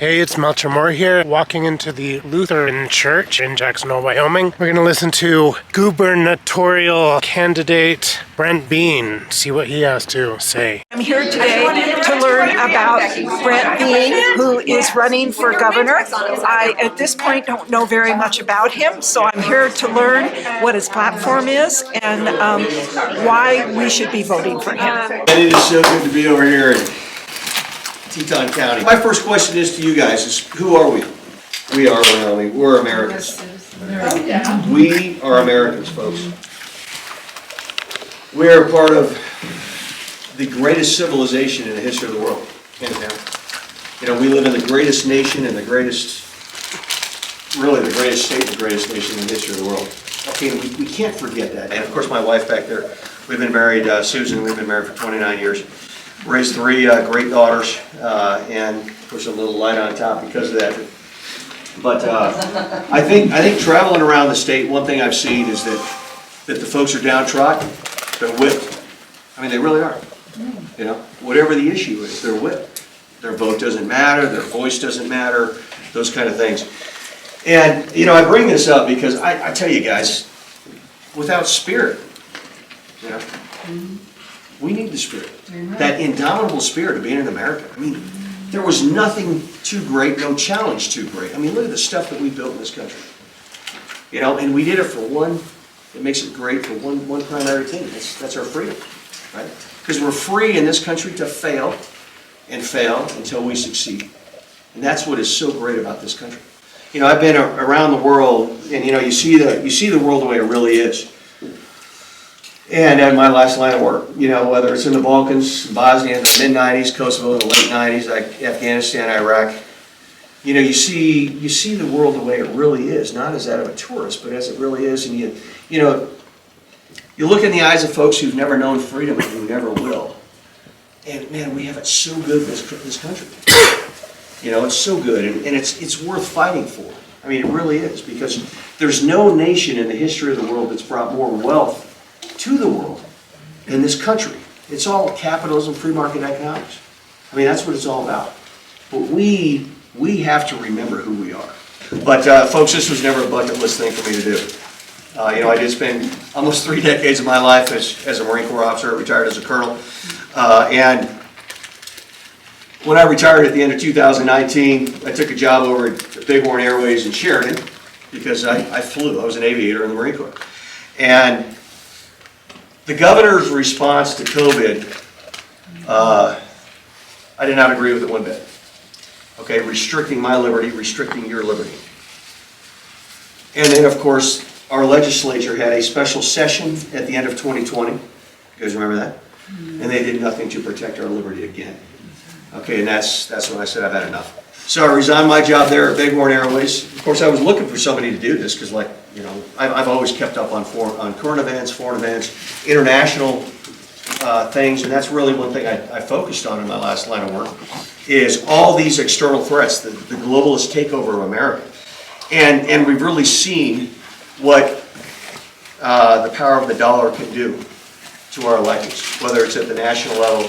Hey, it's Melcher Moore here, walking into the Lutheran Church in Jacksonville, Wyoming. We're going to listen to gubernatorial candidate Brent Bien, see what he has to say. I'm here today to learn about Brent Bien, who is running for governor. I, at this point, don't know very much about him, so I'm here to learn what his platform is and why we should be voting for him. And it is so good to be over here in Teton County. My first question is to you guys is, who are we? We are Wyoming. We're Americans. We are Americans, folks. We are part of the greatest civilization in the history of the world, hands down. You know, we live in the greatest nation and the greatest, really the greatest state, the greatest nation in the history of the world. Okay, we can't forget that. And of course, my wife back there, we've been married, Susan, we've been married for 29 years. Raised three great daughters, and of course a little light on top because of that. But I think traveling around the state, one thing I've seen is that the folks are downtrodden, they're whipped. I mean, they really are. You know, whatever the issue is, they're whipped. Their vote doesn't matter, their voice doesn't matter, those kind of things. And you know, I bring this up because I tell you guys, without spirit, you know. We need the spirit, that indomitable spirit of being in America. I mean, there was nothing too great, no challenge too great. I mean, look at the stuff that we built in this country. You know, and we did it for one, it makes it great for one primary thing. That's our freedom, right? Because we're free in this country to fail and fail until we succeed. And that's what is so great about this country. You know, I've been around the world, and you know, you see the world the way it really is. And at my last line of work, you know, whether it's in the Balkans, Bosnia in the mid-90s, Kosovo in the late 90s, like Afghanistan, Iraq, you know, you see the world the way it really is, not as that of a tourist, but as it really is. And you know, you look in the eyes of folks who've never known freedom and who never will. And man, we have it so good in this country. You know, it's so good, and it's worth fighting for. I mean, it really is, because there's no nation in the history of the world that's brought more wealth to the world in this country. It's all capitalism, free market economics. I mean, that's what it's all about. But we have to remember who we are. But folks, this was never a bucket list thing for me to do. You know, I did spend almost 3 decades of my life as a Marine Corps officer, retired as a colonel. And when I retired at the end of 2019, I took a job over at Bighorn Airways in Sheridan because I flew. I was an aviator in the Marine Corps. And the governor's response to COVID, I did not agree with it one bit. Okay, restricting my liberty, restricting your liberty. And then, of course, our legislature had a special session at the end of 2020. You guys remember that? And they did nothing to protect our liberty again. Okay, and that's when I said I've had enough. So I resigned my job there at Bighorn Airways. Of course, I was looking for somebody to do this because, like, you know, I've always kept up on current events, foreign events, international things, and that's really one thing I focused on in my last line of work, is all these external threats, the globalist takeover of America. And we've really seen what the power of the dollar can do to our elections, whether it's at the national level,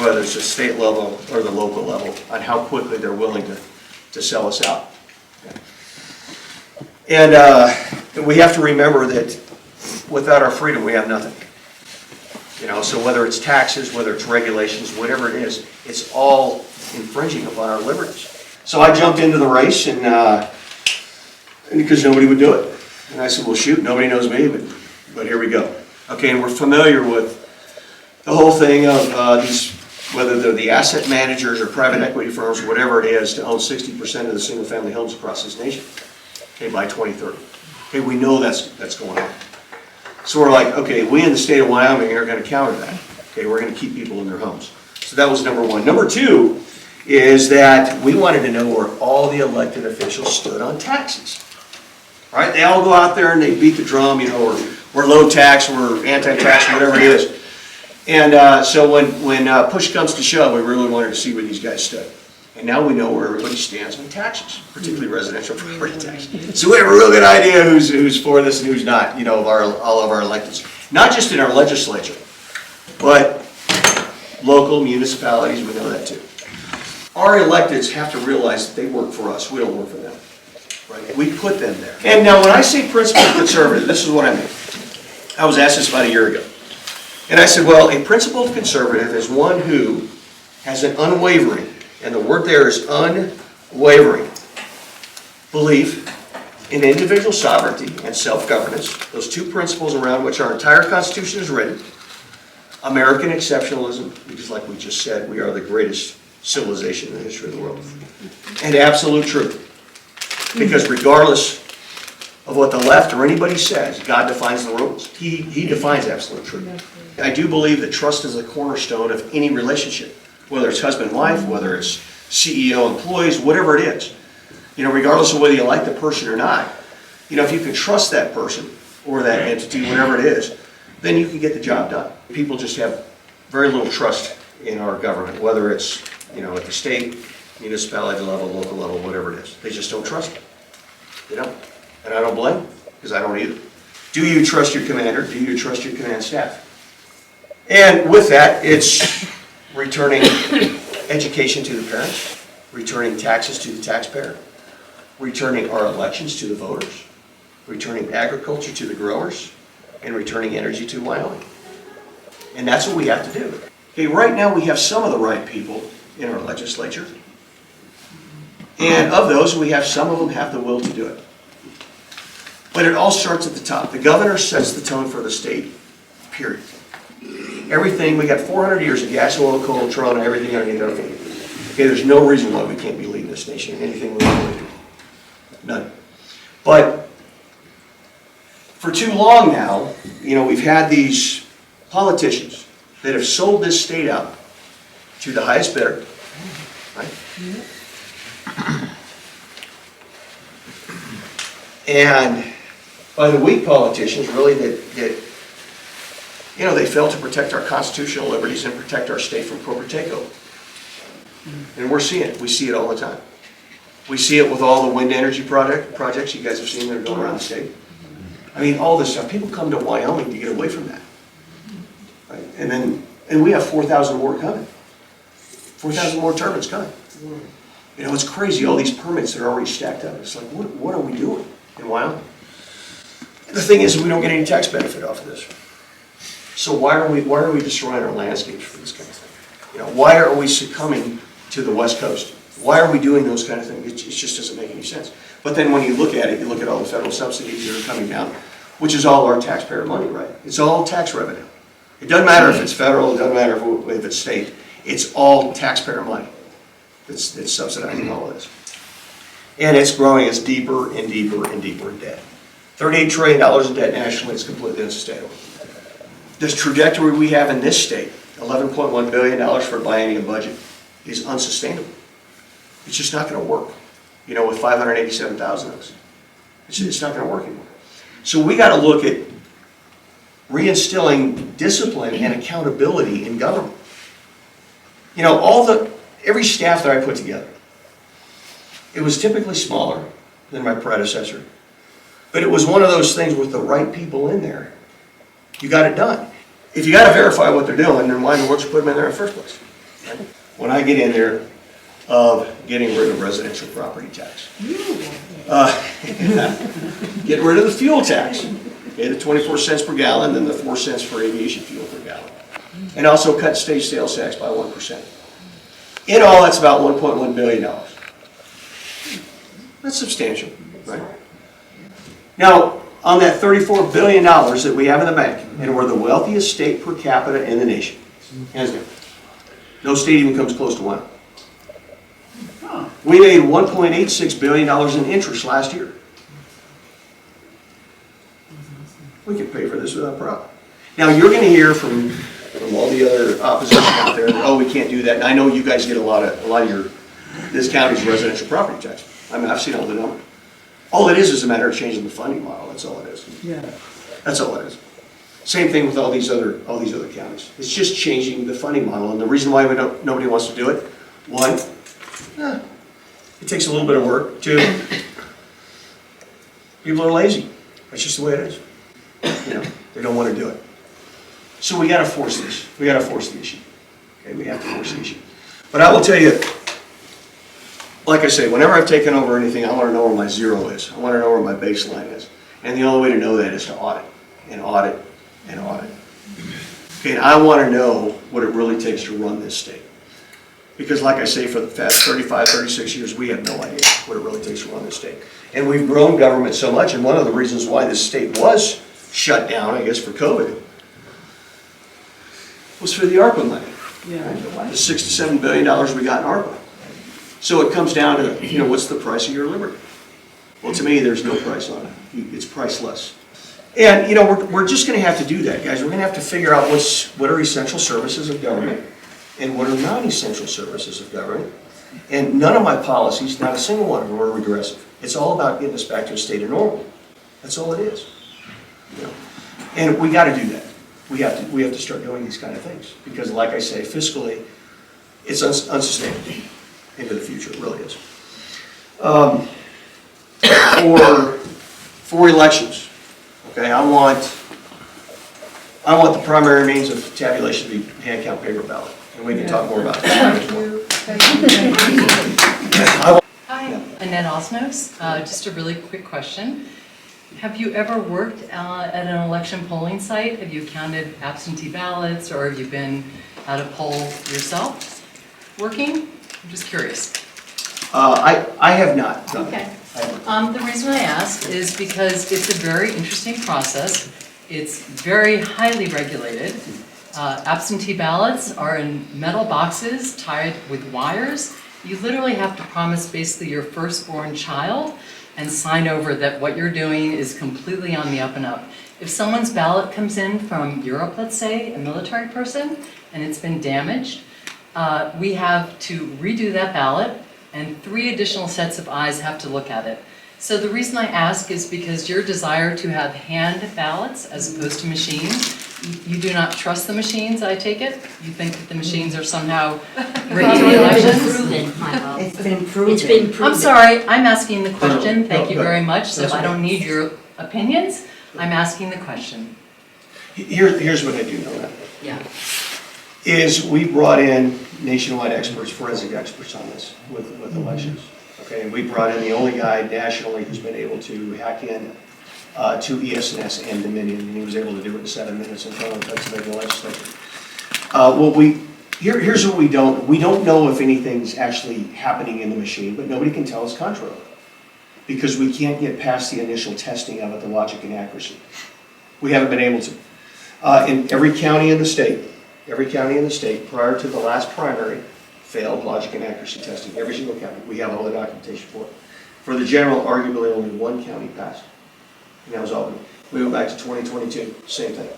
whether it's the state level or the local level, on how quickly they're willing to sell us out. And we have to remember that without our freedom, we have nothing. You know, so whether it's taxes, whether it's regulations, whatever it is, it's all infringing upon our liberties. So I jumped into the race, and because nobody would do it. And I said, well, shoot, nobody knows me, but here we go. Okay, and we're familiar with the whole thing of these, whether they're the asset managers or private equity firms, whatever it is, to own 60% of the single-family homes across this nation. Okay, by 2030. Okay, we know that's going on. So we're like, okay, we in the state of Wyoming are going to counter that. Okay, we're going to keep people in their homes. So that was number one. Number two is that we wanted to know where all the elected officials stood on taxes. All right, they all go out there and they beat the drum, you know, we're low tax, we're anti-tax, whatever it is. And so when push comes to shove, we really wanted to see where these guys stood. And now we know where everybody stands on taxes, particularly residential property tax. So we have a real good idea who's for this and who's not, you know, of all of our electeds. Not just in our legislature, but local municipalities, we know that too. Our electeds have to realize that they work for us, we don't work for them. Right? We put them there. And now when I say principled conservative, this is what I mean. I was asked this about a year ago. And I said, well, a principled conservative is one who has an unwavering, and the word there is unwavering, belief in individual sovereignty and self-governance, those two principles around which our entire Constitution is written. American exceptionalism, because like we just said, we are the greatest civilization in the history of the world. And absolute truth. Because regardless of what the left or anybody says, God defines the rules. He defines absolute truth. I do believe that trust is the cornerstone of any relationship, whether it's husband-wife, whether it's CEO-employees, whatever it is. You know, regardless of whether you like the person or not, you know, if you can trust that person or that entity, whatever it is, then you can get the job done. People just have very little trust in our government, whether it's, you know, at the state, municipality level, local level, whatever it is. They just don't trust it. They don't. And I don't blame them, because I don't either. Do you trust your commander? Do you trust your command staff? And with that, it's returning education to the parents, returning taxes to the taxpayer, returning our elections to the voters, returning agriculture to the growers, and returning energy to Wyoming. And that's what we have to do. Okay, right now we have some of the right people in our legislature. And of those, we have some of them have the will to do it. But it all starts at the top. The governor sets the tone for the state, period. Everything, we got 400 years of gas, oil, coal, petroleum, and everything underneath our feet. Okay, there's no reason why we can't be leading this nation in anything we want to do. None. But for too long now, you know, we've had these politicians that have sold this state out to the highest bidder, right? And by the weak politicians, really, that you know, they fail to protect our constitutional liberties and protect our state from corporate takeover. And we're seeing it. We see it all the time. We see it with all the wind energy projects you guys have seen that are going around the state. I mean, all this stuff. People come to Wyoming to get away from that. Right? And we have 4,000 more coming. 4,000 more turbines coming. You know, it's crazy, all these permits that are already stacked up. It's like, what are we doing in Wyoming? The thing is, we don't get any tax benefit off of this. So why are we destroying our landscapes for this kind of thing? You know, why are we succumbing to the West Coast? Why are we doing those kind of things? It just doesn't make any sense. But then when you look at it, you look at all the federal subsidies that are coming down, which is all our taxpayer money, right? It's all tax revenue. It doesn't matter if it's federal, it doesn't matter if it's state. It's all taxpayer money that's subsidizing all of this. And it's growing us deeper and deeper and deeper in debt. $38 trillion in debt nationally is completely unsustainable. This trajectory we have in this state, $11.1 billion for a biennium budget, is unsustainable. It's just not going to work, you know, with 587,000 of us. It's not going to work anymore. So we got to look at reinstilling discipline and accountability in government. You know, every staff that I put together, it was typically smaller than my predecessor, but it was one of those things with the right people in there. You got it done. If you got to verify what they're doing, then why in the world you put them in there in the first place? Right? When I get in there of getting rid of residential property tax, get rid of the fuel tax, okay, the 24 cents per gallon, then the 4 cents for aviation fuel per gallon, and also cut state sales tax by 1%. In all, that's about $1.1 billion. That's substantial, right? Now, on that $34 billion that we have in the bank, and we're the wealthiest state per capita in the nation, hands down. No state even comes close to one. We made $1.86 billion in interest last year. We can pay for this without a problem. Now, you're going to hear from all the other opposition out there that, oh, we can't do that. And I know you guys get a lot of this county's residential property tax. I mean, I've seen all the numbers. All it is a matter of changing the funding model. That's all it is. Yeah. That's all it is. Same thing with all these other counties. It's just changing the funding model. And the reason why nobody wants to do it, one, it takes a little bit of work. Two, people are lazy. That's just the way it is. You know, they don't want to do it. So we got to force this. We got to force the issue. Okay, we have to force the issue. But I will tell you, like I say, whenever I've taken over anything, I want to know where my zero is. I want to know where my baseline is. And the only way to know that is to audit, and audit, and audit. Okay, and I want to know what it really takes to run this state. Because like I say, for the past 35, 36 years, we have no idea what it really takes to run this state. And we've grown government so much, and one of the reasons why this state was shut down, I guess, for COVID, was for the ARPA money. Yeah. The $6 to $7 billion we got in ARPA. So it comes down to, you know, what's the price of your liberty? Well, to me, there's no price on it. It's priceless. And, you know, we're just going to have to do that, guys. We're going to have to figure out what are essential services of government and what are non-essential services of government. And none of my policies, not a single one of them, are regressive. It's all about getting us back to a state of normal. That's all it is. You know? And we got to do that. We have to start doing these kind of things because, like I say, fiscally, it's unsustainable into the future. It really is. For elections, okay, I want the primary means of tabulation to be hand count paper ballot, and we can talk more about that. Hi, Annette Osnos. Just a really quick question. Have you ever worked at an election polling site? Have you counted absentee ballots, or have you been at a poll yourself working? I'm just curious. I have not done Okay. that. I haven't. The reason I ask is because it's a very interesting process. It's very highly regulated. Absentee ballots are in metal boxes tied with wires. You literally have to promise basically your firstborn child and sign over that what you're doing is completely on the up and up. If someone's ballot comes in from Europe, let's say, a military person, and it's been damaged, we have to redo that ballot, and 3 additional sets of eyes have to look at it. So the reason I ask is because your desire to have hand ballots as opposed to machines, you do not trust the machines, I take it? You think that the machines are somehow rigging the elections? It's been proven. It's been proven. I'm sorry, I'm asking the question, thank you No, very much, so that's I okay. don't need your opinions, I'm asking the question. Here's what I do know that. Yeah. Is we brought in nationwide experts, forensic experts on this with elections. Okay, and we brought in the only guy nationally who's been able to hack in to ESNS and Dominion, and he was able to do it in 7 minutes in front of the Pennsylvania legislature. Here's what we don't know if anything's actually happening in the machine, but nobody can tell us contrary because we can't get past the initial testing of it, the logic and accuracy. We haven't been able to. In every county in the state prior to the last primary failed logic and accuracy testing. Every single county. We have all the documentation for it. For the general, arguably only 1 county passed, and that was Albany. We went back to 2022, same thing.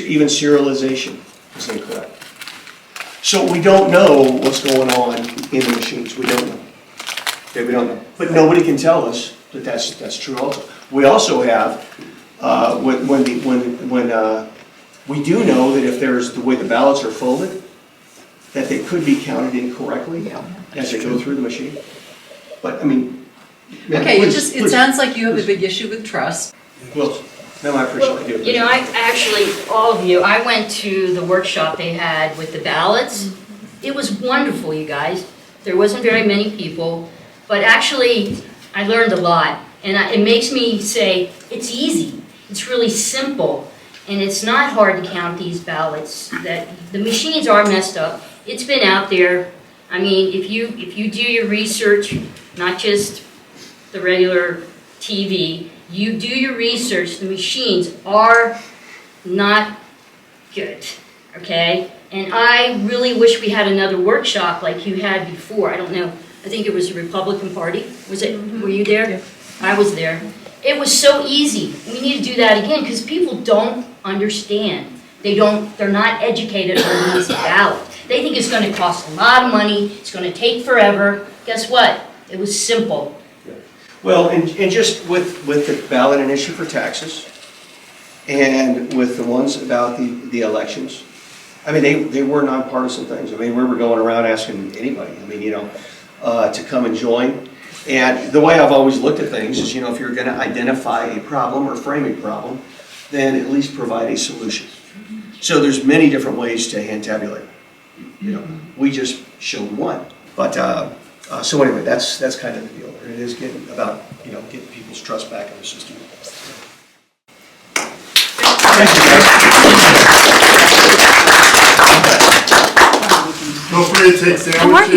Even serialization is incorrect. So we don't know what's going on in the machines. We don't know. Okay, we don't know. But nobody can tell us that that's true also. We also have, we do know that if there's the way the ballots are folded, that they could be counted incorrectly as they go through the machine. But, I mean... Okay, please, it sounds like you have a big issue with trust. Well, no, I appreciate it. You know, I actually, all of you, I went to the workshop they had with the ballots. It was wonderful, you guys. There wasn't very many people, but actually, I learned a lot. And it makes me say, it's easy, it's really simple, and it's not hard to count these ballots. That the machines are messed up. It's been out there. I mean, if you do your research, not just the regular TV, you do your research, the machines are not good, okay? And I really wish we had another workshop like you had before. I don't know, I think it was the Republican Party. Was it, were you there? Yeah. I was there. It was so easy. We need to do that again because people don't understand. They're not educated on these ballots. They think it's going to cost a lot of money, it's going to take forever. Guess what? It was simple. Well, and just with the ballot initiative for taxes and with the ones about the elections, I mean, they were nonpartisan things. I mean, we were going around asking anybody, I mean, you know, to come and join. And the way I've always looked at things is, you know, if you're going to identify a problem or frame a problem, then at least provide a solution. So there's many different ways to hand tabulate. You know, we just showed one. But So anyway, that's kind of the deal. It is getting about, getting people's trust back in the system. Thank you, guys. Feel free to take sandwiches.